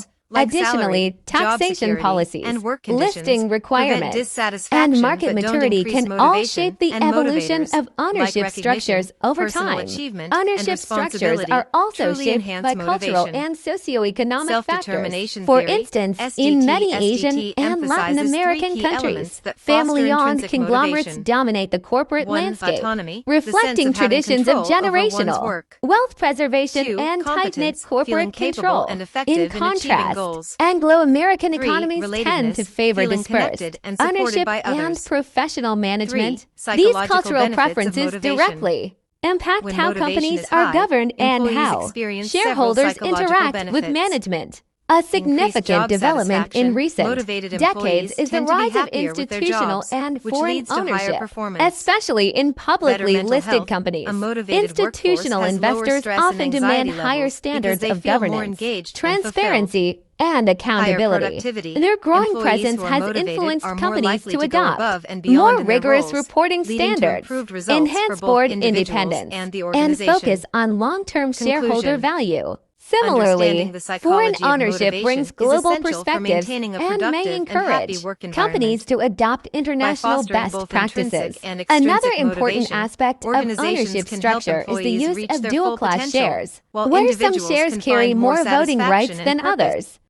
role. like Additionally, salary, job taxation security, policies, and work conditions listing prevent requirements, dissatisfaction and market but don't maturity increase can all motivation shape the and evolution motivators, of ownership like recognition, structures over personal time. achievement, and Ownership structures responsibility, are also truly shaped enhance by cultural motivation. and socioeconomic factors. Self-determination For theory, instance, SDT, in many SDT Asian and Latin emphasizes American three key elements countries, that foster family-owned intrinsic conglomerates motivation. dominate the corporate 1. landscape, Autonomy, the sense reflecting of having traditions of control over one's generational work. wealth preservation 2. and tight-knit Competence, feeling corporate capable control. and effective In in achieving contrast, goals. Anglo-American 3. economies tend to Relatedness, favor feeling dispersed connected and supported ownership by and others. professional management. 3. These Psychological cultural benefits of preferences motivation. directly impact When how motivation companies is are high, governed and employees how experience several shareholders psychological interact with benefits. management. A Increased significant job development in satisfaction, recent motivated decades employees is the tend to be rise of happier with their institutional jobs, and which foreign leads to higher ownership, performance. especially in Better publicly mental listed health, companies. a motivated Institutional workforce has lower investors stress and often demand anxiety higher levels standards because they of feel more governance, engaged and fulfilled. transparency, and accountability. productivity, Their growing employees presence who are has motivated influenced are more companies likely to to go adopt above and beyond more in their rigorous roles, reporting leading to standards, improved results for enhance both board individuals independence, and the and organization. focus on long-term shareholder Conclusion. value. Understanding Similarly, the foreign psychology of ownership motivation brings is global essential for perspectives maintaining a and may productive and happy encourage work companies environment. to adopt international fostering best both intrinsic practices. and extrinsic Another important motivation, aspect of organizations ownership can help structure is the employees use reach of their dual full class potential, shares, while where some individuals shares can carry find more more voting rights satisfaction and than purpose. others.